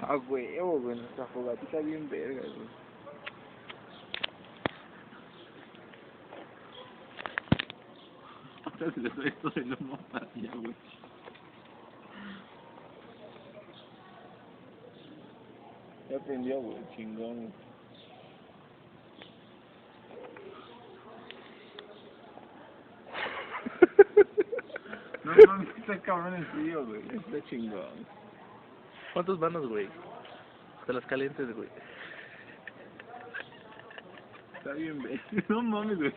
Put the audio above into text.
Ah, huevo, güey, nuestra fogatita bien verga, güey. Ahora se le trae todo el humo para allá, güey. Ya aprendió, güey, chingón, güey. No mames, está cabrón el frío, güey. Está chingón. ¿Cuántos vanos, güey? De las calientes, güey. Está bien, güey. No mames, güey.